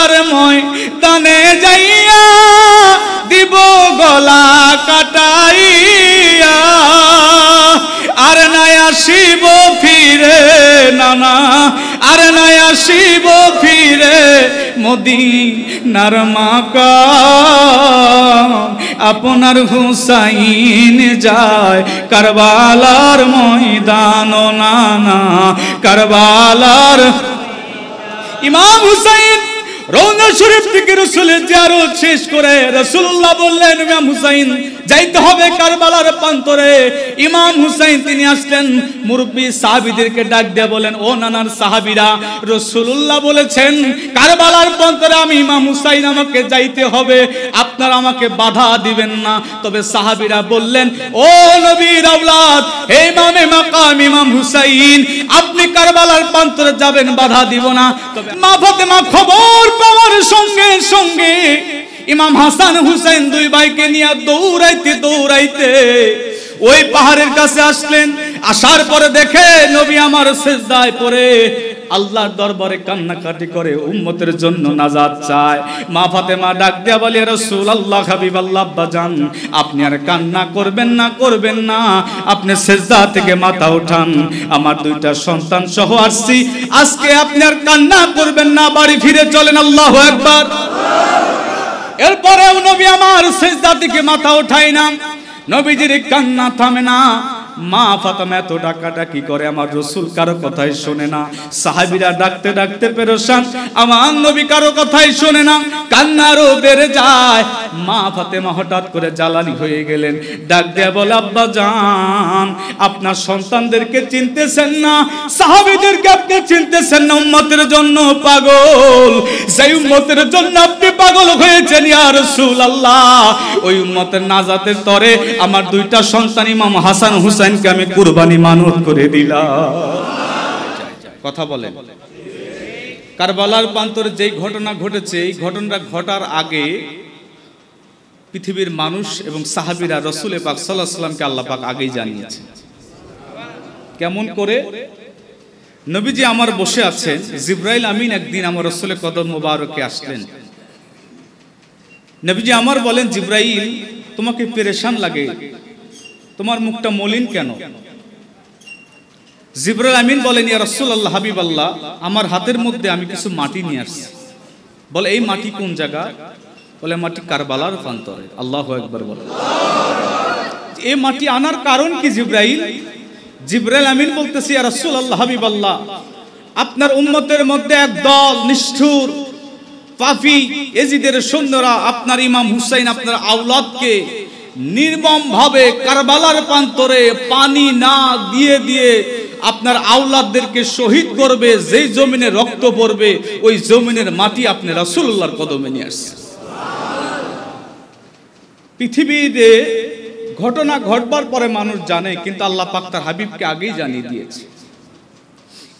কারবালার ময়দানে যাইয়া দিব গলা কাটাইয়া, আর নাই আসিব ফিরে নানা, আর নাই আসিব ফিরে মদিনার মাকাম। আপনার হুসাইন যায় কারবালার ময়দান নানা, কারবালার ইমাম হুসাইন রওজা শরীফ থেকে রাসূলের জিয়ারত শেষ করে রাসূলুল্লাহ বললেন ইমাম হুসাইন যাইতে হবে কারবালার প্রান্তরে। ইমাম হুসাইন তিনি আসলেন, মুরব্বি সাহাবীদেরকে ডাক দিয়ে বলেন, ও নানার সাহাবীরা, রাসূলুল্লাহ বলেছেন কারবালার প্রান্তরে আমি ইমাম হুসাইন, আমাকে যাইতে হবে, আপনারা আমাকে বাধা দিবেন না। তবে সাহাবীরা বললেন, ও নবীর আওলাদ, হে ইমামে মাকাম ইমাম হুসাইন, আপনি কারবালার প্রান্তরে যাবেন, বাধা দিব না। তবে মা ফাতেমা খবর পাওয়ার সঙ্গে সঙ্গে ইমাম হাসান হুসাইন দুই ভাইকে নিয়ে দৌড়াইতে দৌড়াইতে ওই পাহাড়ের কাছে আসলেন। আসার পরে দেখে নবী আমার সিজদায় পড়ে আল্লাহর দরবারে কান্নাকাটি করে উম্মতের জন্য নাজাত চায়। মা ফাতেমা ডাক দিয়া বলে, রাসূলুল্লাহ, হাবিবাল্লাহ, আব্বাজান, আপনি আর কান্না করবেন না, করবেন না, আপনি সিজদা থেকে মাথা উঠান, আমার দুইটা সন্তান সহ আসছি, আজকে আপনি আর কান্না করবেন না, বাড়ি ফিরে চলেন। আল্লাহু আকবার। এরপরেও নবী আমার সিজদা থেকে মাথা উঠায় না, নবীজির কান্না থামে না। মা ফাতেমা এত ডাকাডাকি করে, আমার রাসূল কারো কথাই শোনে না। সাহাবীরা ডাকতে ডাকতে পেরেশান, আমার নবী কারো কথাই শোনে না, কান্নারও বেড়ে যায়। মা ফাতেমা হঠাৎ করে জ্বালানি হয়ে গেলেন, ডাক দেয়া বলে, আব্বা জান, আপনার সন্তানদেরকে চিনতেছেন না, সাহাবীদেরকে আপনি চিনতেছেন না, উম্মতের জন্য পাগল, সেই উম্মতের জন্য আপনি পাগল হয়েছেন ইয়া রাসূলুল্লাহ। ওই উম্মতের নাজাতের তরে আমার দুইটা সন্তান ইমাম হাসান হুসাইনকে আমি কুরবানি মানত করে দিলাম। কথা বলেন। কারবালার প্রান্তরে যেই ঘটনা ঘটেছে, এই ঘটনাটা ঘটার আগে পৃথিবীর মানুষ এবং সাহাবীরা রাসূল পাক সাল্লাল্লাহু আলাইহি ওয়াসাল্লামকে আল্লাহ পাক আগেই জানিয়েছে। কেমন করে? নবীজি আমার বসে আছেন, জিবরাইল আমিন একদিন আমার রাসূলের কদম মোবারকে আসলেন। নবীজি আমার বলেন, জিবরাইল, তোমাকে পেরেশান লাগে, তোমার মুখটা মলিন কেন? জিবরাইল আমিন বলেন, ইয়া রাসূলুল্লাহ, হাবিবাল্লাহ, আমার হাতের মধ্যে আমি কিছু মাটি নিয়ে আসছি। বলে, এই মাটি কোন জায়গা? বলে, মাটি কারবালার প্রান্তরে। আল্লাহু আকবার বলে। এই মাটি আনার কারণ কি জিবরাইল? জিবরাইল আমিন বলতেছি, ইয়া রাসূলুল্লাহ, হাবিবাল্লাহ, আপনার উম্মতের মধ্যে একদল নিষ্ঠুর পাপী এজিদের সৈন্যরা আপনার ইমাম হুসাইন, আপনার আওলাদকে নির্মম ভাবে কারবালার প্রান্তরে পানি না দিয়ে দিয়ে আপনার আওলাদদেরকে শহীদ করবে। যেই জমিনে রক্ত পড়বে ওই জমিনের মাটি আপনি রাসূলুল্লাহর কদমে নিয়ে আসছেন। পৃথিবীতে ঘটনা ঘটবার পরে মানুষ জানে, কিন্তু আল্লাহ পাক তার হাবিবকে আগেই জানিয়ে দিয়েছে।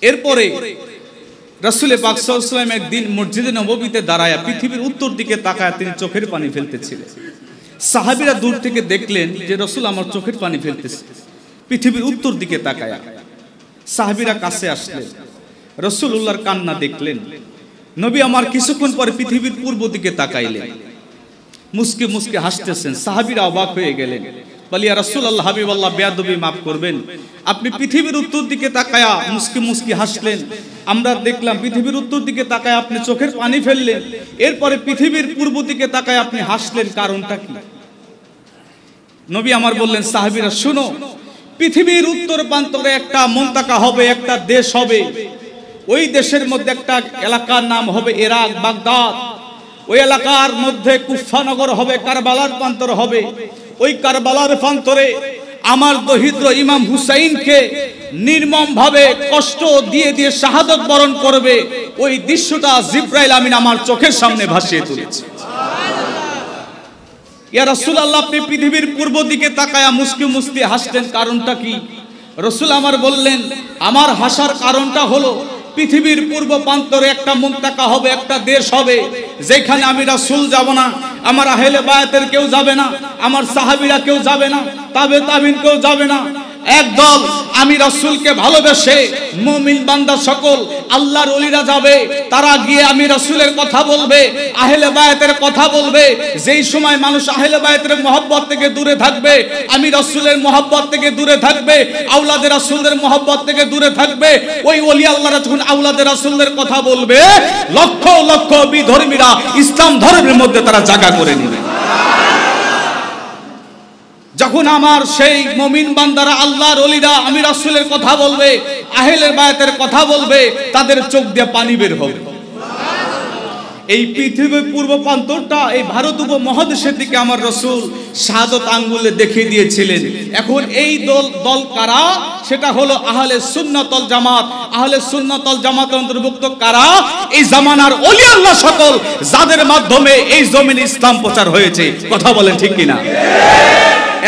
এরপরে রাসূল পাক সাল্লাল্লাহু আলাইহি ওয়াসাল্লাম একদিন মসজিদে নববীতে দাঁড়ায়া পৃথিবীর উত্তর দিকে তাকায়া তিনি চোখের পানি ফেলতেছিলেন। সাহাবীরা দূর থেকে দেখলেন যে রাসূল আমার চোখের পানি ফেলতেছে পৃথিবীর উত্তর দিকে তাকায়া। সাহাবীরা কাছে আসলেন, রাসূলুল্লাহর কান্না দেখলেন। নবী আমার কিছুক্ষণ পরে পৃথিবীর পূর্ব দিকে তাকাইলেন, মুস্কে মুস্কে হাসতেছেন। সাহাবীরা অবাক হয়ে গেলেন, বলি, ইয়া রাসূলুল্লাহ, হাবিবাল্লাহ, বেয়াদবি মাফ করবেন, আপনি পৃথিবীর উত্তর দিকে তাকায়া মুস্কি মুস্কি হাসলেন, আমরা দেখলাম পৃথিবীর উত্তর দিকে তাকায় আপনি চোখের পানি ফেললেন, এরপরে পৃথিবীর পূর্ব দিকে তাকায় আপনি হাসলেন, কারণটা কি? নবী আমার বললেন, সাহাবীরা শুনো, পৃথিবীর উত্তর প্রান্তরে একটা মুনতাকা হবে, একটা দেশ হবে। ওই দেশের মধ্যে একটা এলাকার নাম হবে ইরাক, বাগদাদ। ওই এলাকার মধ্যে কুফানগর হবে, কারবালার প্রান্তর হবে। ওই কারবালার প্রান্তরে আমার দহিদ্র ইমাম হুসাইনকে নির্মম ভাবে কষ্ট দিয়ে দিয়ে শাহাদত বরণ করবে। ওই দৃশ্যটা জিবরাইল আমিন আমার চোখের সামনে ভাসিয়ে তুলেছে। ইয়া রাসূলুল্লাহ, আপনি পৃথিবীর পূর্ব দিকে তাকায়া মুস্কি মুস্কি হাসলেন, কারণটা কি? রাসূল আমার বললেন, আমার হাসার কারণটা হলো পৃথিবীর পূর্ব প্রান্তরে একটা মুনতাকা হবে, একটা দেশ হবে, যেখানে আমি রাসূল যাব না, আমার আহলে বায়াতের কেউ যাবে না, আমার সাহাবীরা কেউ যাবে না, তাবে তাবিন কেউ যাবে না। একদল আমি রাসূলকে ভালোবেসে মুমিন বান্দা সকল আল্লাহর ওলিরা যাবে, তারা গিয়ে আমি রাসূলের কথা বলবে, আহলে বায়াতের কথা বলবে। যেই সময় মানুষ আহলে বায়াতের মহব্বত থেকে দূরে থাকবে, আমি রাসূলের মহব্বত থেকে দূরে থাকবে, আওলাদের রাসূলের মহব্বত থেকে দূরে থাকবে, ওই ওলি আল্লাহরা যখন আওলাদের রাসূলের কথা বলবে, লক্ষ লক্ষ বিধর্মীরা ইসলাম ধর্মের মধ্যে তারা জায়গা করে নেবে। যখন আমার সেই মুমিন বান্দারা আল্লাহর ওলিরা আমি রাসূলের কথা বলবে, আহলে বায়াতের কথা বলবে, তাদের চোখ দিয়ে পানি বের হবে। এই পৃথিবীর পূর্ব প্রান্তটা এই ভারত উপমহাদেশের দিকে আমার রাসূল শাহাদত আঙ্গুলে দেখিয়ে দিয়েছিলেন। এখন এই দল কারা? সেটা হলো আহলে সুন্নাত ওয়াল জামাত। আহলে সুন্নাত ওয়াল জামাতের অন্তর্ভুক্ত কারা? এই জামানার ওলি আল্লাহ সকল, যাদের মাধ্যমে এই জমিনে ইসলাম প্রচার হয়েছে। কথা বলেন ঠিক কিনা?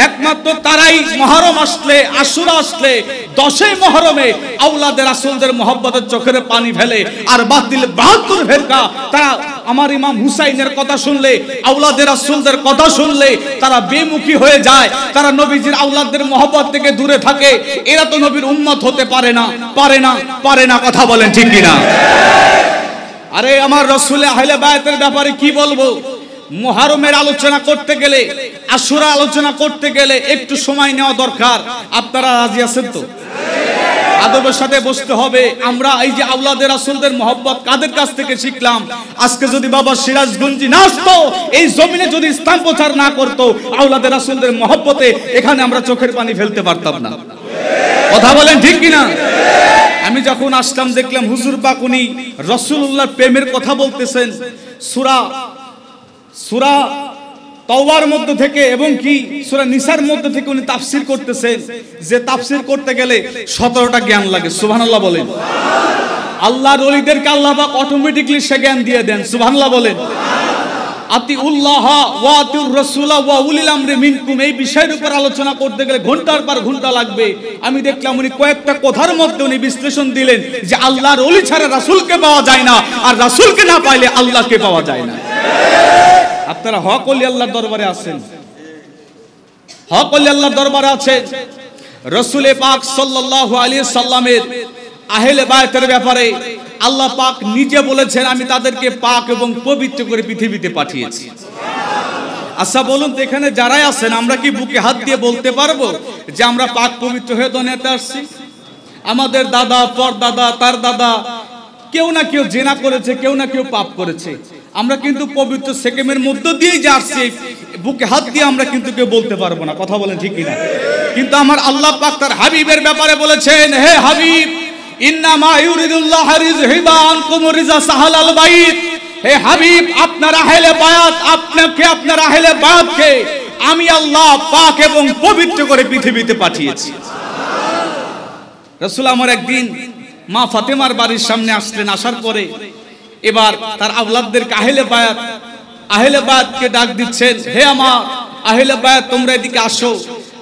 একমাত্র তারাই মুহররম আসলে, আশুরা আসলে, 10ই মুহররমে আওলাদের রাসূলদের মহব্বতের চোখের পানি ফেলে। আর বাতিল 72 ফেরকা তারা আমার ইমাম হুসাইনের কথা শুনলে, আওলাদের রাসূলদের কথা শুনলে তারা বেমুখী হয়ে যায়, তারা নবীজির আওলাদের মহব্বত থেকে দূরে থাকে। এরা তো নবীর উম্মত হতে পারে না, পারে না, পারে না। কথা বলেন ঠিক কিনা? আরে আমার রাসূল আহলে বায়াতের ব্যাপারে কি বলবো? মুহররমের আলোচনা করতে গেলে, আশুরা আলোচনা করতে গেলে একটু সময় নেওয়া দরকার। আপনারা রাজি আছেন তো? আদবের সাথে বসতে হবে। আমরা এই যে আওলাদের রাসূলদের মহব্বত কাদের কাছ থেকে শিখলাম? আজকে যদি বাবা সিরাজগঞ্জি না আসতো, এই জমিনে যদি ইসলাম প্রচার না করতো, আওলাদের রাসূলদের মহব্বতে এখানে আমরা চোখের পানি ফেলতে পারতাম না। কথা বলেন ঠিক কিনা? আমি যখন আসলাম দেখলাম হুজুর পাক উনি রাসূলুল্লাহর প্রেমের কথা বলতেছেন। সূরা তাওবার মধ্যে থেকে এবং কি সূরা নিসার মধ্যে থেকে উনি তাফসীর করতেছেন। যে তাফসীর করতে গেলে 17টা জ্ঞান লাগে। সুবহানাল্লাহ বলেন। আল্লাহর ওলিদেরকে আল্লাহ পাক অটোমেটিক্যালি সে জ্ঞান দিয়ে দেন। সুবহানাল্লাহ বলেন। আতিউল্লাহ ওয়া আতিউর রাসূলা ওয়া উলিল আমরি মিনকুম, এই বিষয়ের উপর আলোচনা করতে গেলে ঘন্টার পর ঘন্টা লাগবে। আমি দেখলাম উনি কয়েকটা কথার মধ্যে উনি বিশ্লেষণ দিলেন যে আল্লাহর ওলি ছাড়া রাসূলকে পাওয়া যায় না, আর রাসূলকে না পাইলে আল্লাহকে পাওয়া যায় না। আপনারা হক ওলি আল্লাহর দরবারে আছেন, হক ওলি আল্লাহর দরবারে আছেন। রাসূল পাক সাল্লাল্লাহু আলাইহি সাল্লামের আহলে বায়াতের ব্যাপারে আল্লাহ পাক নিজে বলেছেন, আমি তাদেরকে পাক এবং পবিত্র করে পৃথিবীতে পাঠিয়েছি। আচ্ছা বলুন তো, এখানে যারাই আছেন আমরা কি বুকে হাত দিয়ে বলতে পারবো যে আমরা পাক পবিত্র হয়ে দুনিয়াতে আসছি? আমাদের দাদা, পরদাদা, তার দাদা কেউ না কেউ জিনা করেছে, কেউ না কেউ পাপ করেছে। আমরা কিন্তু পবিত্র সেকেমের মধ্য দিয়েই যে আসছি, বুকে হাত দিয়ে আমরা কিন্তু কেউ বলতে পারবো না। কথা বলেন ঠিক কিনা? কিন্তু আমার আল্লাহ পাক তার হাবিবের ব্যাপারে বলেছেন, হে হাবিব, ইন্নামা ইউরিদুল্লাহু লিইয়ুযহিবা আনকুম রিজা সাহালাল বাইত। হে হাবিব, আপনার আহলে বায়াত, আপনাকে, আপনার আহলে বায়াতকে আমি আল্লাহ পাক এবং পবিত্র করে পৃথিবীতে পাঠিয়েছি। রাসূল আমার একদিন মা ফাতেমার বাড়ির সামনে আসলেন। আসার পরে এবার তার আওলাদদেরকে আহলে বায়াতকে ডাক দিচ্ছেন, হে আমার আহলে বায়াত, তোমরা এদিকে আসো।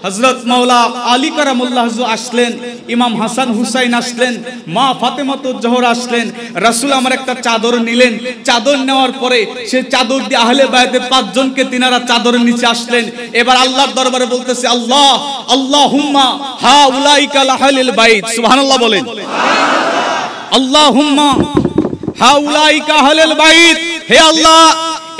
হযরত মাওলা আলী কারামুল্লাহ আসলেন, ইমাম হাসান হুসাইন আসলেন, মা ফাতেমাতুজ জোহরা আসলেন। রাসূল আমার একটা চাদর নিলেন। চাদর নেওয়ার পরে সেই চাদর দিয়ে আহলে বায়াতের 5 জনকে তিনারা চাদরের নিচে আসলেন। এবার আল্লাহর দরবারে বলতেছে, আল্লাহ আল্লাহুম্মা হাউলাইকা লাহালিল বাইত। সুবহানাল্লাহ বলেন। আল্লাহুম্মা হাউলাইকা আহলিল বাইত, হে আল্লাহ,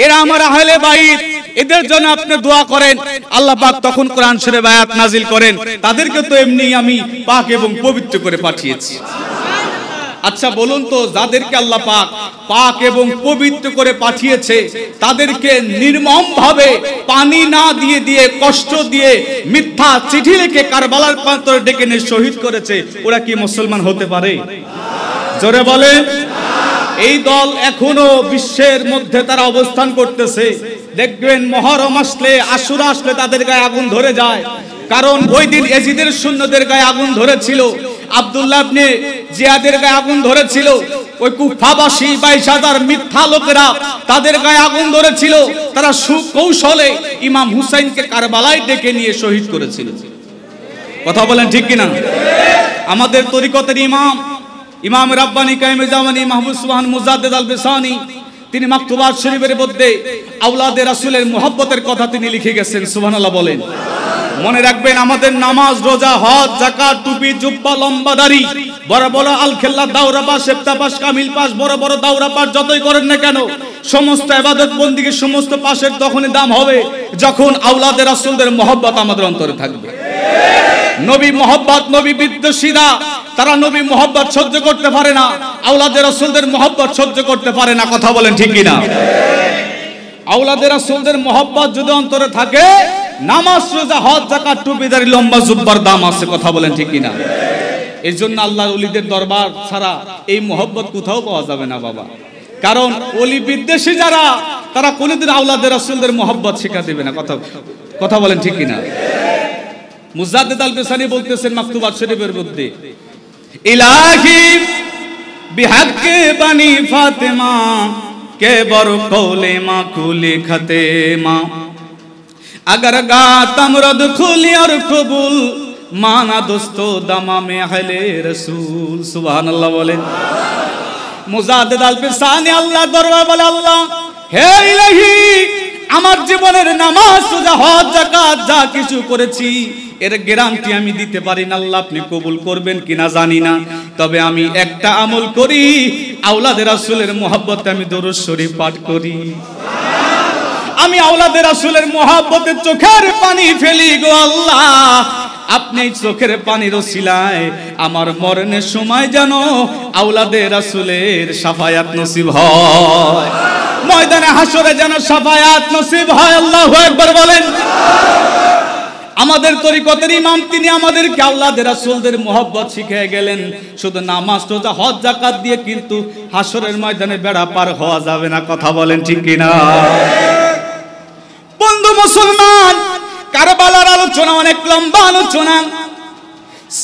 এরা আমার আহলে বাইত, এদের জন্য আপনি দোয়া করেন। আল্লাহ পাক তখন কোরআন শরীফে আয়াত নাজিল করেন, তাদেরকে তো এমনি আমি পাক এবং পবিত্র করে পাঠিয়েছি। আচ্ছা বলুন তো, যাদেরকে আল্লাহ পাক এবং পবিত্র করে পাঠিয়েছে, তাদেরকে নির্মমভাবে পানি না দিয়ে কষ্ট দিয়ে মিথ্যা চিঠি লিখে কারবালার প্রান্তরে ডেকে নিয়ে শহীদ করেছে, ওরা কি মুসলমান হতে পারে? জোরে বলেন। এই দল এখনো বিশ্বের মধ্যে তারা অবস্থান করতেছে। দেখবেন মুহররম আসলে, আশুরা আসলে তাদের গায়ে আগুন ধরে যায়। কারণ ওই দিন ইয়াজিদের সৈন্যদের গায়ে আগুন ধরেছিল, আব্দুল্লাহ ইবনে জিয়াদের গায়ে আগুন ধরেছিল, ওই কুফাবাসী 22,000 মিথ্যা লোকেরা তাদের গায়ে আগুন ধরেছিল। তারা সুকৌশলে ইমাম হুসাইনকে কারবালায় ডেকে নিয়ে শহীদ করেছিল। কথা বলেন ঠিক কিনা? আমাদের তরিকতের ইমাম রাব্বানি কায়েমে জামানি মাহবুব সুবহান মুজাদ্দিদ আল বিসানি, তিনি মাকতুবাত শরীফের মধ্যে আওলাদে রাসূলের মুহাব্বতের কথা তিনি লিখে গেছেন। সুবহানাল্লাহ বলেন। মনে রাখবেন, আমাদের নামাজ, রোজা, হজ, যাকাত, টুপি, জুব্বা, লম্বা দাড়ি, বড় বড় আলখেল্লা, দাওরা পাস, সেপ্তা পাস, কামিল পাস, বড় বড় দাওরা পাস যতই করেন না কেন, সমস্ত ইবাদত বন্দেগী, সমস্ত পাশের তখনই দাম হবে যখন আওলাদে রাসূলদের মহব্বত আমাদের অন্তরে থাকবে। নবী মহব্বত, নবী বিদ্বেষীরা তারা নবী মহব্বত সহ্য করতে পারে না, আওলাদে রাসূলদের মহব্বত সহ্য করতে পারে না। কথা বলেন ঠিক কিনা? আওলাদে রাসূলদের মহব্বত যদি অন্তরে থাকে, নামাজ, রোজা, হজ, যাকাত, টুপি, দাড়ি, লম্বা জুব্বার দাম আছে। কথা বলেন ঠিক কিনা? এর জন্য আল্লাহর ওলিদের দরবার ছাড়া এই মহব্বত কোথাও পাওয়া যাবে না বাবা। কারণ ওলি বিদ্বেষী যারা, তারা কোনোদিন আওলাদে রাসূলদের মহব্বত শিক্ষা দেবে না। কথা বলেন ঠিক কিনা? মুজাদ্দিদ আল বিসানি বলতেছেন মাকতুবাত শরীফের মধ্যে, ইলাহি বিহাক্কে বানি ফাতেমা কে বড় কৌলে মা কুলি খাতে মা, अगर गातम रद खुली और कबूल माना दोस्तों दमा में अहले रसूल। सुभान अल्लाह बोले मुजाद्दिद আল বিসানি আল্লাহ দরবার বলে, আল্লাহ হে ইলাহি, আমার জীবনের নামাজ, রোজা, হজ, যাকাত যা কিছু করেছি এর গ্যারান্টি আমি দিতে পারি না আল্লাহ আপনি কবুল করবেন কিনা জানি না, তবে আমি একটা আমল করি, আওলাদে রাসূলের মহব্বতে আমি দরুদ শরীফ পাঠ করি। আমি আওলাদে রাসূলের মহব্বতে চোখের পানি ফেলি গো আল্লাহ, আপনি চোখের পানির ওসিলায় আমার মরণের সময় যেন আওলাদে রাসূলের শাফায়াত নসিব হয়, ময়দানে হাসরে যেন শাফায়াত নসিব হয়। আল্লাহু আকবার বলেন। আমাদের তরিকতের ইমাম তিনি আমাদেরকে আওলাদে রাসূলদের মহব্বত শিখিয়ে গেলেন। শুধু নামাজ, রোজা, হজ, যাকাত দিয়ে কিন্তু হাসরের ময়দানে বেড়া পার হওয়া যাবে না। কথা বলেন ঠিক কিনা? বন্ধু মুসলমান, কারবালার আলোচনা অনেক লম্বা আলোচনা।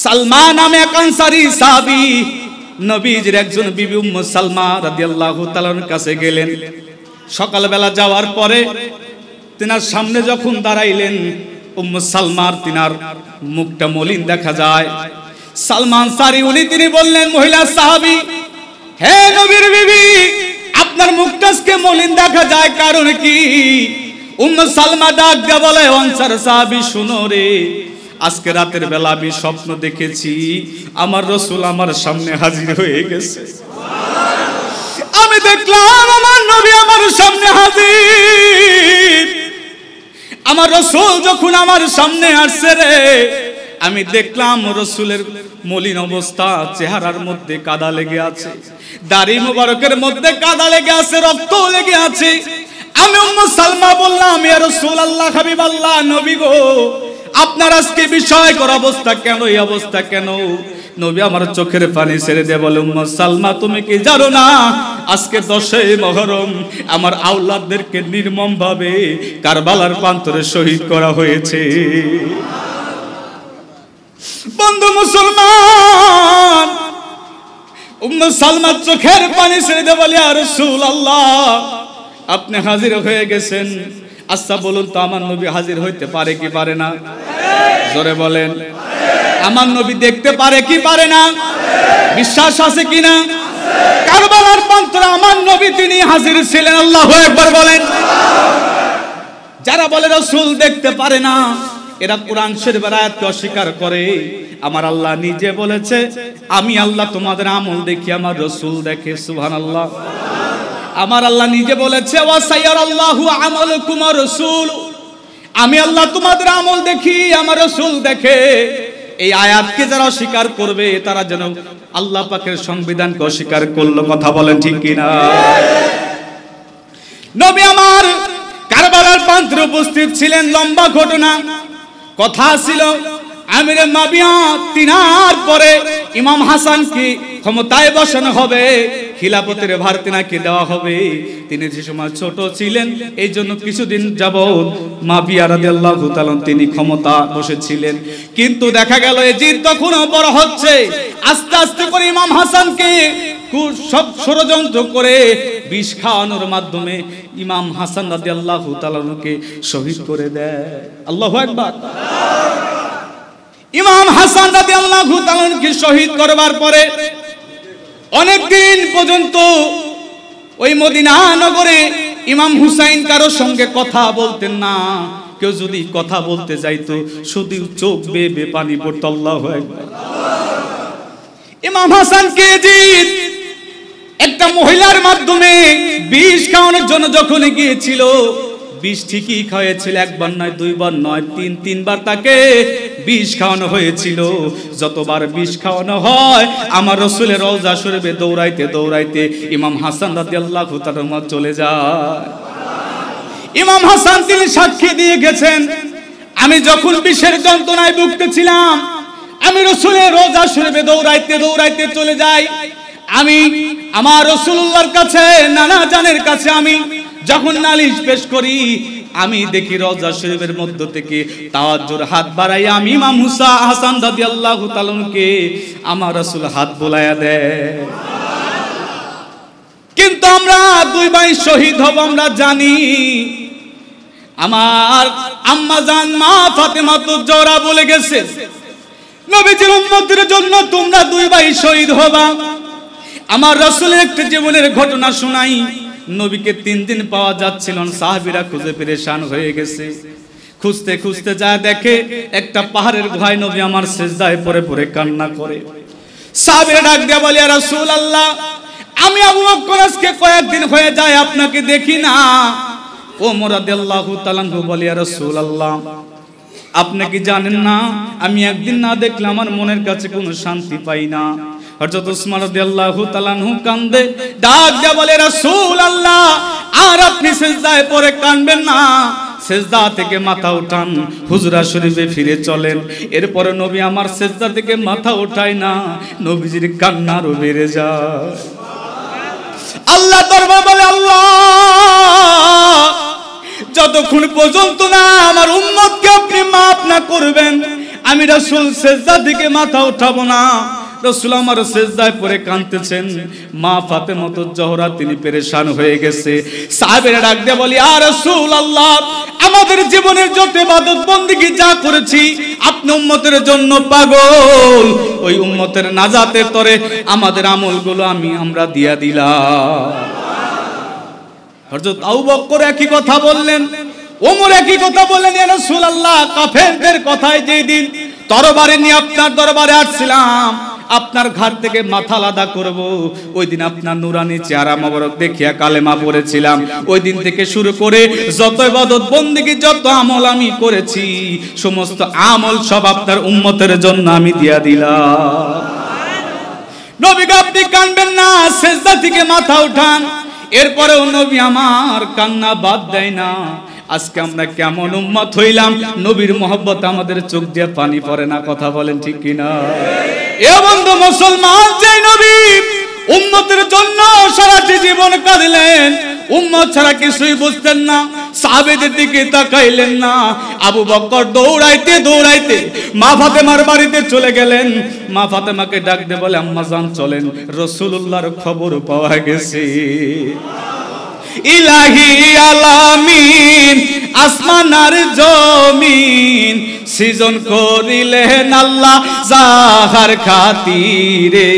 সালমা নামে এক আনসারী সাহাবী নবীজির একজন বিবি উম্মু সালমা রাদিয়াল্লাহু তাআলার কাছে গেলেন। সকালবেলা যাওয়ার পরে তিনার সামনে যখন দাঁড়াইলেন, উম্মু সালমার তিনার মুখটা মলিন দেখা যায়। সালমান সারি উনি তিনি বললেন, মহিলা সাহাবী, হে নবীর বিবি, আপনার মুখটা আজকে মলিন দেখা যায়, কারণ কি? উম্মু সালমা ডাক দিয়ে বলে, আনসার সাহাবী শুনো রে, আজকে রাতের বেলা আমি স্বপ্ন দেখেছি আমার রাসূল আমার সামনে হাজির হয়ে গেছে। আমি দেখলাম আমার নবী আমার সামনে হাজির। আমার রাসূল যখন আমার সামনে আসছে রে, আমি দেখলাম রাসূলের মলিন অবস্থা, চেহারার মধ্যে কাদা লেগে আছে, দাড়ি মুবারকের মধ্যে কাদা লেগে আছে, রক্ত লেগে আছে। আমি উম্মু সালমা বললাম, ইয়া রাসূলুল্লাহ, হাবিবাল্লাহ, নবী গো, আপনার আজকে বিষয়কর অবস্থা কেন, এই অবস্থা কেন? নবী আমার চোখের পানি ছেড়ে দিয়ে বলে, উম্মু সালমা, তুমি কি জানো না আজকে 10 মুহররম আমার আওলাদদেরকে নির্মম ভাবে কারবালার প্রান্তরে শহীদ করা হয়েছে। বন্ধু মুসলমান, উম্মু সালমা চোখের পানি ছেড়ে দিয়ে বলে, ইয়া রাসূলুল্লাহ, আপনি হাজির হয়ে গেছেন, আচ্ছা বলুন তো আমার নবী হাজির হইতে পারে কি পারে না? জোরে বলেন। আমার নবী দেখতে পারে কি পারে না? বিশ্বাস আছে কিনা? কারবালার প্রান্তরে আমার নবী তিনি হাজির ছিলেন। আল্লাহু আকবার বলেন। যারা বলে রাসূল দেখতে পারে না, এরা কোরআন শরীফের আয়াতকে অস্বীকার করে। আমার আল্লাহ নিজে বলেছে, আমি আল্লাহ তোমাদের আমল দেখি, আমার রাসূল দেখে। সুবহানাল্লাহ। আমার আল্লাহ নিজে বলেছে, ওয়াসাইয়ারাল্লাহু আমালাকুম ওয়া রাসূল, আমি আল্লাহ তোমাদের আমল দেখি, আমার রাসূল দেখে। এই আয়াতকে যারা অস্বীকার করবে তারা যেন আল্লাহ পাকের সংবিধানকে অস্বীকার করলো। কথা বলেন ঠিক কিনা? নবী আমার কারবালার প্রান্তরে উপস্থিত ছিলেন। লম্বা ঘটনা, কথা ছিল আমিরে মাবিয়া তিনার পরে ইমাম হাসানকে ক্ষমতায় বসানো হবে, খিলাফতের ভার তিনাকে দেওয়া হবে। তিনি যে সময় ছোট ছিলেন, এই জন্য কিছুদিন যাবত মাবিয়া রাদিয়াল্লাহু তাআলা তিনি ক্ষমতা বসেছিলেন। কিন্তু দেখা গেল এজিদ তখনও বড় হচ্ছে, আস্তে আস্তে করে ইমাম হাসানকে সব ষড়যন্ত্র করে বিষ খাওয়ানোর মাধ্যমে ইমাম হাসান রাদিয়াল্লাহু তাআলাকে শহীদ করে দেয়। আল্লাহু আকবার। ইমাম হাসান রাদিয়াল্লাহু তাআলাকে শহীদ করবার পরে অনেক দিন পর্যন্ত ওই মদিনা নগরে ইমাম হুসাইন কারোর সঙ্গে কথা বলতেন না, কেউ যদি কথা বলতে যাইতো শুধু চোখ বেয়ে বেয়ে পানি পড়তো। আল্লাহু আকবার। ইমাম হাসানকে জিদ একটা মহিলার মাধ্যমে বিষ খাওয়ানোর জন্য যখন গিয়েছিল, বিষ ঠিকই খাওয়াইছিল, একবার নয়, দুইবার নয়, তিনবার তাকে বিষ খাওয়ানো হয়েছিল। যতবার বিষ খাওয়ানো হয় আমার রাসূলের রওজা শরীফে দৌড়াইতে দৌড়াইতে ইমাম হাসান রাদিয়াল্লাহু তাআলা চলে যায়। ইমাম হাসান তিনি সাক্ষী দিয়ে গেছেন, আমি যখন বিষের যন্ত্রণায় ভুগতেছিলাম আমি রাসূলের রওজা শরীফে দৌড়াইতে দৌড়াইতে চলে যাই। আমি আমার রাসূলুল্লাহর কাছে, নানা জানের কাছে আমি যখন নালিশ পেশ করি, আমি দেখি রওজা শরীফের মধ্য থেকে তাওয়াজ্জুর হাত বাড়াই আমি ইমাম হাসান রাদিয়াল্লাহু তাআলাকে আমার রাসূল হাত বোলায়া দেয়। কিন্তু আমরা দুই ভাই শহীদ হব আমরা জানি। আমার আম্মা জান মা ফাতেমা তো জোহরা বলে গেছে, নবীজির উম্মতের জন্য তোমরা দুই ভাই শহীদ হবা। আমার রাসূলের একটা জীবনের ঘটনা শোনাই। নবীকে 3 দিন পাওয়া যাচ্ছিল না, সাহাবীরা খুঁজে পেরেশান হয়ে গেছে। খুঁজতে খুঁজতে যায় দেখে একটা পাহাড়ের গুহায় নবী আমার সিজদায় পড়ে পড়ে কান্না করে। সাহাবীরা ডাক দিয়ে বলে, ইয়া রাসূলুল্লাহ, আমি আবু বকর আজকে কয়েকদিন হয়ে যায় আপনাকে দেখি না। ওমর রাদিয়াল্লাহু তাআলা বলে, ইয়া রাসূলুল্লাহ, আপনি কি জানেন না আমি একদিন না দেখলে আমার মনের কাছে কোনো শান্তি পাই না। হযরত উসমান রাদিয়াল্লাহু তাআলা কান্দে, ডাক দিয়ে বলে, রাসূলুল্লাহ, আর আপনি সিজদায় পড়ে কাঁদবেন না, সিজদা থেকে মাথা উঠান, হুজরা শরীফে ফিরে চলেন। এরপরে নবী আমার সিজদা থেকে মাথা উঠায় না, নবীজির কান্না আরো বেড়ে যায়। আল্লাহ দরবার বলে, আল্লাহ যতক্ষণ পর্যন্ত না আমার উম্মতকে আপনি মাফ না করবেন আমি রাসূল সিজদা থেকে মাথা উঠাবো না। রাসূল আমার সিজদায় পড়ে কাঁদতেছেন। মা ফাতেমা তো জোহরা তিনি পেরেশান হয়ে গেছে। সাহাবীরা ডাক দিয়ে বলি, ইয়া রাসূলুল্লাহ, আমাদের জীবনের যত ইবাদত বندگی যা করেছি আপনি উম্মতের জন্য পাগল, ওই উম্মতের নাজাতের তরে আমাদের আমলগুলো আমরা দিয়া দিলাম। হযরত আবু বকর একই কথা বললেন, ওমর একই কথা বললেন, ইয়া রাসূলুল্লাহ, কাফেরদের কথায় যেই দিন তরবারি নিয়ে আপনার দরবারে আসছিলাম, আপনার ঘাট থেকে মাথা আলাদা করব, ওই দিন আপনার নুরানি চেহারা মোবারক দেখিয়া কালেমা পড়েছিলাম। ওই দিন থেকে শুরু করে যত ইবাদত বندگی যত আমল আমি করেছি সমস্ত আমল সব আপনার উম্মতের জন্য আমি দিয়া দিলাম। নবী আপনি কাঁদবেন না, সিজদা থেকে মাথা উঠান। এরপরেও নবী আমার কান্না বাদ দেয় না। আজকে আমরা কেমন উম্মত হইলাম, নবীর মহব্বত আমাদের চোখ দিয়ে পানি পড়ে না। কথা বলেন ঠিক কিনা? এ বন্ধু মুসলমান, যে নবী উম্মতের জন্য সারাটি জীবন কাঁদলেন, উম্মত ছাড়া কিছুই বুঝতেন না, সাহাবীদের দিকে তাকাইলেন না। আবু বকর দৌড়াইতে দৌড়াইতে মা ফাতেমার বাড়িতে চলে গেলেন। মা ফাতেমাকে ডাক দিয়ে বলে, আম্মা জান চলেন, রাসূলুল্লাহর খবর পাওয়া গেছে। ইলাহি আলামিন আসমান আর জমিন সৃজন করিলেন আল্লাহ যাহার খাতিরে,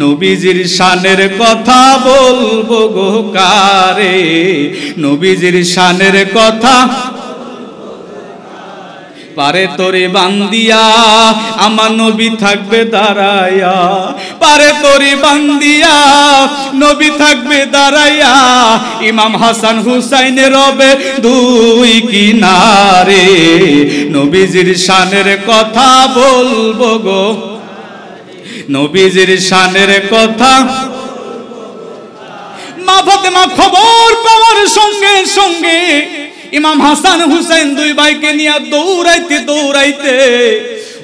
নবীজির শানের কথা বলবো গো কারে, নবীজির শানের কথা পারে তোরে বান্দিয়া আমার নবী থাকবে দাঁড়ায়া, পারে তোরে বান্দিয়া নবী থাকবে দাঁড়ায়া, ইমাম হাসান হুসাইনের রবে দুই কিনারে, নবীজির শানের কথা বলবো গো, নবীজির শানের কথা। মা ফাতেমা খবর পাওয়ার সঙ্গে সঙ্গে ইমাম হাসান হুসাইন দুই ভাইকে নিয়ে দৌড়াইতে দৌড়াইতে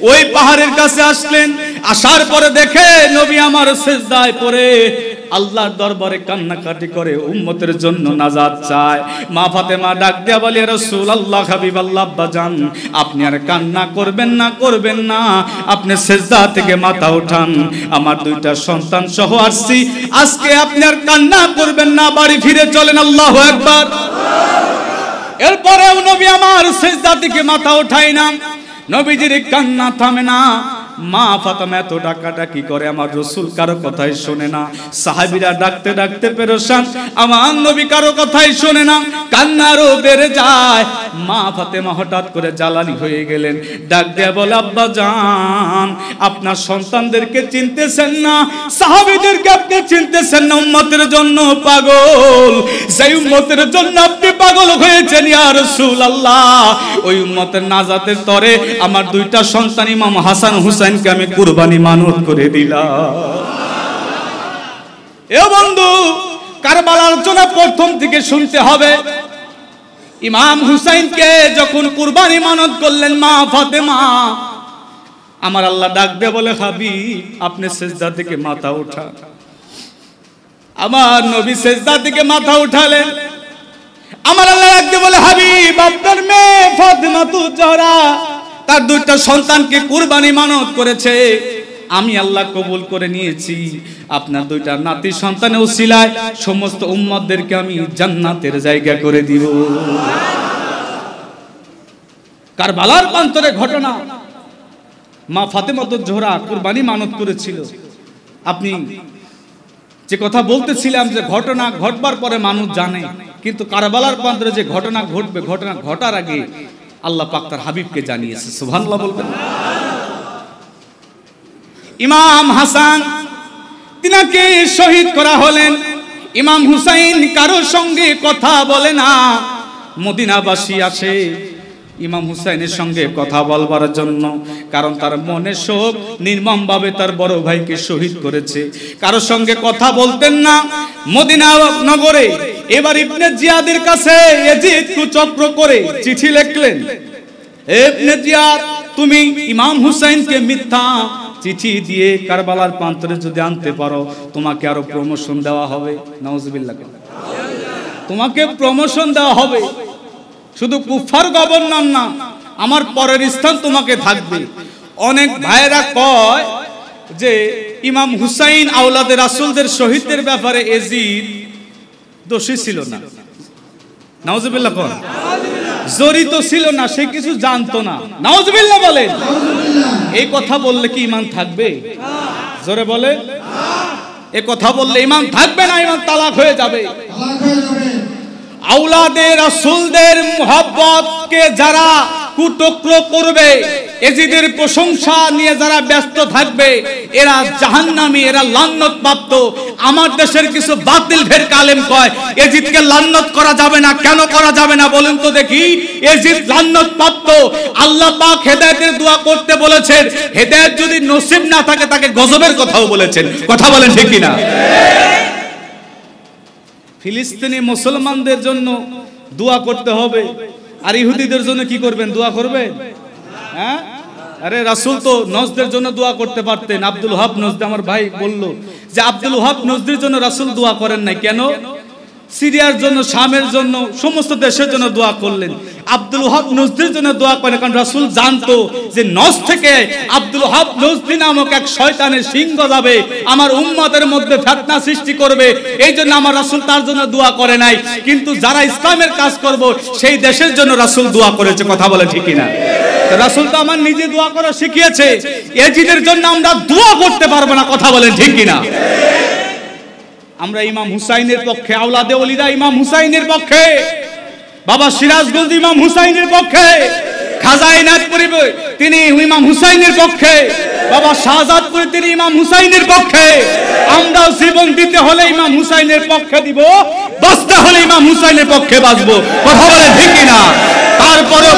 ওই পাহাড়ের কাছে আসলেন। আসার পরে দেখে নবী আমার সিজদায় পড়ে আল্লাহর দরবারে কান্নাকাটি করে উম্মতের জন্য নাজাত চায়। মা ফাতেমা ডাক দিয়া বলে, রাসূলুল্লাহ, হাবিবাল্লাহ, আব্বাজান আপনি আর কান্না করবেন না, করবেন না, আপনি সিজদা থেকে মাথা উঠান, আমার দুইটা সন্তান সহ আসছি, আজকে আপনি আর কান্না করবেন না, বাড়ি ফিরে চলেন। আল্লাহু আকবার। এরপরেও নবী আমার সিজদা থেকে মাথা উঠাই না, নবীজির কান্না থামে না। মা ফাতেমা এত ডাকাডাকি করে, আমার রাসূল কারো কথাই শোনে না। সাহাবীরা ডাকতে ডাকতে পেরেশান, আমার নবী কারো কথাই শোনে না, কান্নারও বেড়ে যায়। মা ফাতেমা হঠাৎ করে জ্বালানি হয়ে গেলেন, ডাক দিয়ে বলে, আব্বা জান, আপনার সন্তানদেরকে চিনতেছেন না, সাহাবীদেরকে আপনি চিনতেছেন না, উম্মতের জন্য পাগল, সেই উম্মতের জন্য আপনি পাগল হয়েছেন ইয়া রাসূলুল্লাহ। ওই উম্মতের নাজাতের তরে আমার দুইটা সন্তান ইমাম হাসান হুসাইনকে আমি কুরবানি মানত করে দিলাম। এ বন্ধু, কারবালার জন্য প্রথম থেকে শুনতে হবে। ইমাম হুসাইনকে যখন কুরবানি মানত করলেন মা ফাতেমা, আমার আল্লাহ ডাক দিয়ে বলে, হাবিব আপনি সিজদা থেকে মাথা উঠান। আমার নবী সিজদা থেকে মাথা উঠালেন। আমার আল্লাহ ডাক দিয়ে বলে, হাবিব আপনার মেয়ে ফাতেমাতুজ জহরা তার দুইটা সন্তানকে কুরবানি মানত করেছে, আমি আল্লাহ কবুল করে নিয়েছি। আপনার দুইটা নাতি সন্তানের উসিলায় সমস্ত উম্মতদেরকে আমি জান্নাতের জায়গা করে দিব। কারবালার প্রান্তরে ঘটনা, মা ফাতেমাতুজ জোহরা কুরবানি মানত করেছিল। আপনি যে কথা বলতেছিলাম যে ঘটনা ঘটবার পরে মানুষ জানে, কিন্তু কারবালার প্রান্তরে যে ঘটনা ঘটবে, ঘটনা ঘটার আগে আল্লাহ পাক তার হাবিবকে জানিয়েছে। সুবহানাল্লাহ বলবেন। ইমাম হাসান তিনাকে শহীদ করা হলেন। ইমাম হুসাইন কারোর সঙ্গে কথা বলে না। মদিনাবাসী আসে ইমাম হুসাইনের সঙ্গে কথা বলবার জন্য, কারণ তার মনে শোক, নির্মমভাবে তার বড় ভাইকে শহীদ করেছে। কারোর সঙ্গে কথা বলতেন না। মদিনা নগরে এবার ইবনে জিয়াদের কাছে ইয়াজিদ কুচক্র করে চিঠি লিখলেন, ইবনে জিয়াদ তুমি ইমাম হুসাইনকে মিথ্যা চিঠি দিয়ে কারবালার প্রান্তরে যদি আনতে পারো, তোমাকে আরো প্রমোশন দেওয়া হবে। নাউজুবিল্লাহ, তোমাকে প্রমোশন দেওয়া হবে, শুধু কুফার গভর্নর না, আমার পরের স্থান তোমাকে থাকবে। অনেক ভাইরা কয় যে ইমাম হুসাইন আওলাদে রাসূলদের শহীদদের ব্যাপারে ইয়াজিদ দোষী ছিল না। নাউজুবিল্লাহ কোন জড়িত ছিল না, সে কিছু জানতো না। নাউজুবিল্লাহ বলেন। এই কথা বললে কি ঈমান থাকবে? জোরে বলে। এই কথা বললে ঈমান থাকবে না, ঈমান তালাক হয়ে যাবে। আওলাদে রাসূলদের মুহাব্বতকে যারা কুটক্র করবে, এজিদের প্রশংসা নিয়ে যারা ব্যস্ত থাকবে, এরা জাহান্নামী, এরা লান্নত প্রাপ্ত। আমার দেশের কিছু বাতিল ফের কালেম কয় এজিদকে লান্নত করা যাবে না। কেন করা যাবে না বলেন তো দেখি? এজিদ লান্নত প্রাপ্ত। আল্লাহ পাক হেদায়েতের দোয়া করতে বলেছেন, হেদায়েত যদি নসিব না থাকে তাকে গজবের কথাও বলেছেন। কথা বলেন ঠিক কি না? ফিলিস্তিনি মুসলমানদের জন্য দোয়া করতে হবে, আর ইহুদিদের জন্য কি করবেন? দোয়া করবেন? হ্যাঁ, আরে রাসূল তো নজদের জন্য দোয়া করতে পারতেন। আব্দুল ওয়াহাব নজদি আমার ভাই বলল যে আব্দুল ওয়াহাব নজদির জন্য রাসূল দোয়া করেন নাই কেন? সিরিয়ার জন্য, শামের জন্য, সমস্ত দেশের জন্য দোয়া করলেন। আব্দুল ওয়াহাব নজদির জন্য দোয়া করেন, কারণ রাসূল জানতো যে নজ থেকে আব্দুল ওয়াহাব নজদি নামক এক শয়তানের সিংহ যাবে, আমার উম্মতের মধ্যে ফিতনা সৃষ্টি করবে। এই জন্য আমার রাসূল তার জন্য দোয়া করে নাই, কিন্তু যারা ইসলামের কাজ করব সেই দেশের জন্য রাসূল দোয়া করেছে। কথা বলে ঠিক কিনা? রাসূল তো আমার নিজে দোয়া করা শিখিয়েছে, এজিদের জন্য আমরা দোয়া করতে পারবো না। কথা বলেন ঠিক কিনা? আমরা ইমাম হুসাইনের পক্ষে, আওলাদে ওলিরা ইমাম হুসাইনের পক্ষে, বাবা সিরাজগঞ্জ ইমাম হুসাইনের পক্ষে, খাজা ইনায়তপুরী তিনি ইমাম হুসাইনের পক্ষে, বাবা শাহজাদপুরী তিনি ইমাম হুসাইনের পক্ষে। আমরা জীবন দিতে হলে ইমাম হুসাইনের পক্ষে দিব, বাঁচতে হলে ইমাম হুসাইনের পক্ষে বাঁচবো। কথা বলে ঠিক কিনা? তারপরে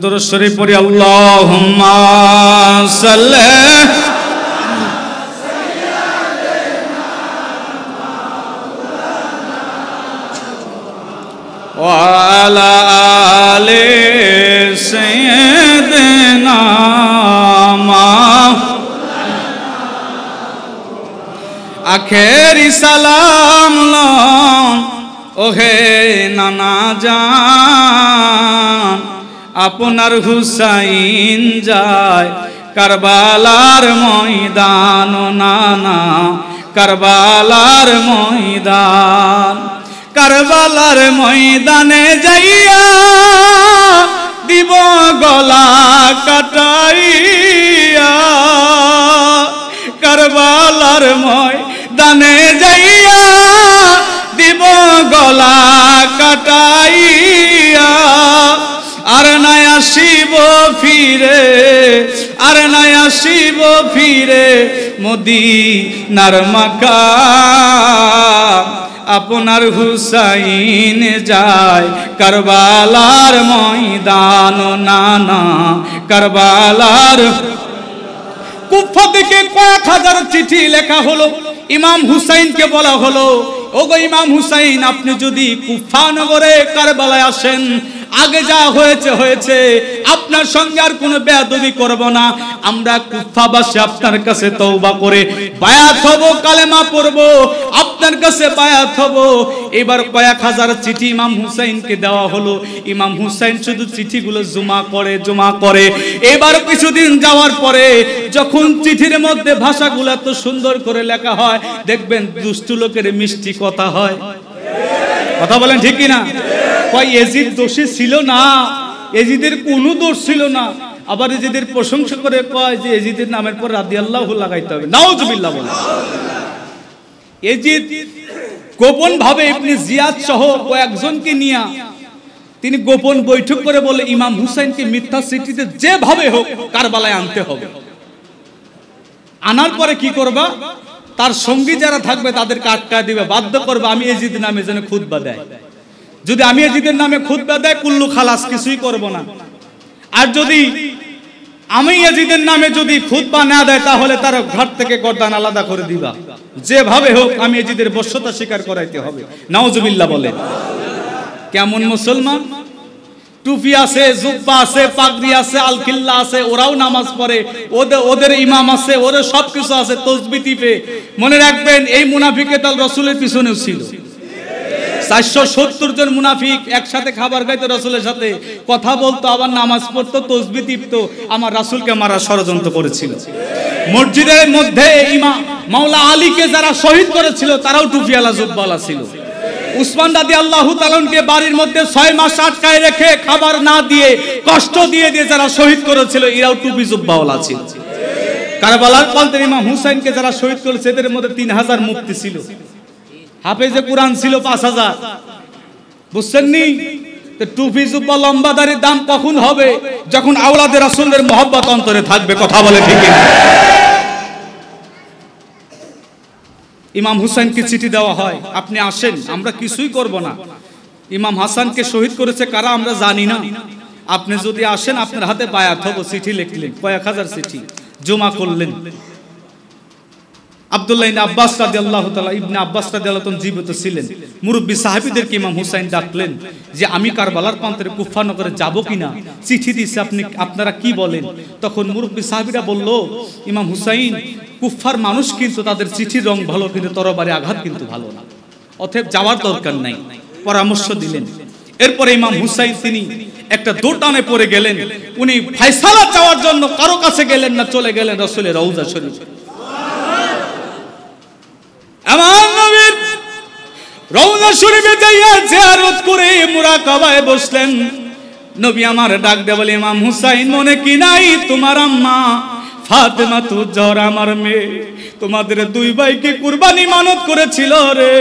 দরুদ শরীফ পড়ি, আল্লাহুম্মা সাল্লি ওয়া আলা আখেরি সালাম লন ওহে নানা জান, আপনার হুসাইন যায় কারবালার ময়দান, ও নানা কারবালার ময়দান। কারবালার ময়দানে যাইয়া দিব গলা কাটাইয়া, কারবালার ময়দানে যাইয়া দিব গলা কাটাইয়া। আর নাই আসিব ফিরে, আর নাই আসিব ফিরে মদিনার মাকাম, আপনার হুসাইন যায় কারবালার ময়দান, নানা কারবালার। কুফা থেকে কয়েক হাজার চিঠি লেখা হলো, ইমাম হুসাইনকে বলা হলো, ওগো ইমাম হুসাইন, আপনি যদি কুফা নগরে কারবালায় আসেন, আগে যা হয়েছে হয়েছে, আপনার সঙ্গে আর কোনো বেয়াদবি করব না। আমরা কুফাবাসী আপনার কাছে তওবা করে বায়াত হব, কালেমা পড়ব, আপনার কাছে বায়াত হব। এবার কয়েক হাজার চিঠি ইমাম হুসাইনকে দেওয়া হলো। ইমাম হুসাইন শুধু চিঠিগুলো জমা করে। এবার কিছুদিন যাওয়ার পরে যখন চিঠির মধ্যে ভাষাগুলো এত সুন্দর করে লেখা হয়, দেখবেন দুষ্টু লোকের মিষ্টি কথা হয়। কথা বলেন ঠিক কিনা? কয় ইয়াজিদ দোষী ছিল না, ইয়াজিদের কোনো দোষ ছিল না। আবার ইয়াজিদের প্রশংসা করে কয় যে ইয়াজিদের নামের পর রাদিয়াল্লাহু লাগাইতে হবে। নাউজুবিল্লাহ বলে। ইয়াজিদ গোপন ভাবে ইবনে জিয়াদ সহ কয়েকজনকে নিয়ে তিনি গোপন বৈঠক করে বলে, ইমাম হুসাইনকে মিথ্যা চিঠিতে যেভাবে হোক কারবালায় আনতে হবে। আনার পরে কি করবা? তার সঙ্গী যারা থাকবে তাদেরকে আটকায় দিবে, বাধ্য করবে আমি ইয়াজিদ নামে যেন খুতবা দেয়। যদি আমি ইয়াজিদের নামে খুতবা দেয়, কুল্লু খালাস, কিছুই করব না। আর যদি আমি ইয়াজিদের নামে যদি খুতবা না দেয়, তাহলে তার ঘর থেকে গর্দান আলাদা করে দিবা। যেভাবে হোক আমি ইয়াজিদের বশ্যতা স্বীকার করাইতে হবে। নাউজুবিল্লাহ বলে। কেমন মুসলমান? টুপি আছে, জুব্বা আছে, পাগড়ি আছে, আলকিল্লা আছে, ওরাও নামাজ পড়ে, ওদের ইমাম আছে, ওদের সবকিছু আছে, তসবিহ টিপে। মনে রাখবেন, এই মুনাফিকের দল রাসূলের পিছনেও ছিল। 470 জন মুনাফিক একসাথে খাবার খাইতো, রাসূলের সাথে কথা বলতো, আবার নামাজ পড়তো, তসবিহ টিপতো, আমার রাসূলকে মারার ষড়যন্ত্র করেছিল। মসজিদের মধ্যে ইমাম মাওলা আলীকে যারা শহীদ করেছিল, তারাও টুপিওয়ালা জুব্বাওয়ালা ছিল। উসমান রাদিয়াল্লাহু তাআলাকে বাড়ির মধ্যে 6 মাস আটকায় রেখে খাবার না দিয়ে, কষ্ট দিয়ে যারা শহীদ করেছিল, এরাও টুপি জুব্বাওয়ালা ছিল। কারবালার প্রান্তের ইমাম হুসাইনকে যারা শহীদ করেছে, এদের মধ্যে 3000 মুফতি ছিল, হাফেজে কুরআন ছিল 5000। বুঝছেন নি? তো টুপি জুব্বা লম্বা দাড়ির দাম কখন হবে? যখন আওলাদে রাসূলের মহব্বত অন্তরে থাকবে। কথা বলে ঠিক না? ইমাম হুসাইনকে চিঠি দেওয়া হয়, আপনি আসেন, আমরা কিছুই করব না। ইমাম হাসানকে শহীদ করেছে কারা আমরা জানি না, আপনি যদি আসেন আপনার হাতে বায়াত হব। চিঠি লিখলেন, কয়েক হাজার চিঠি জমা করলেন। আব্দুল্লাহ ইবনে আব্বাস রাদিয়াল্লাহু তাআলা, ইবনে আব্বাস রাদিয়াল্লাহু তাআলা জীবিত ছিলেন। মুরব্বী সাহাবীদেরকে ইমাম হুসাইন ডাকলেন যে আমি কারবালার প্রান্তে কুফা নগরে যাব কিনা, চিঠি দিয়েছে, আপনারা কি বলেন? তখন মুরব্বী সাহাবীরা বলল, ইমাম হুসাইন, কুফার মানুষ কিন্তু তাদের চিঠির রং ভালো, কিন্তু তরবারি আঘাত কিন্তু ভালো না, অতএব যাওয়ার দরকার নাই। পরামর্শ দিলেন। এরপরে ইমাম হুসাইন তিনি একটা দোটানে পড়ে গেলেন। উনি ফয়সালা চাওয়ার জন্য কারো কাছে গেলেন না, চলে গেলেন রাসূলের রওজা শরীফ। আমার নবীর রওজা শরীফে যাইয়া জিয়ারত করে মুরাকাবায় বসলেন। নবী আমার ডাক দেয়া বলে, ইমাম হুসাইন, মনে কি নাই তোমার আম্মা ফাতেমা তুজ্জোহরা আমার মেয়ে তোমাদের দুই ভাইকে কুরবানি মানত করেছিল রে,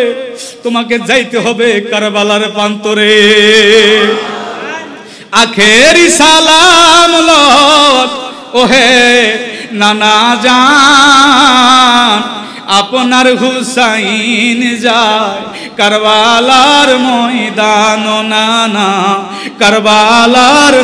তোমাকে যাইতে হবে কারবালার প্রান্তরে। আখেরি সালাম লত ওহে নানা জান, আপনার হুসাইন যায় কারবালার ময়দান, নানা কারবালার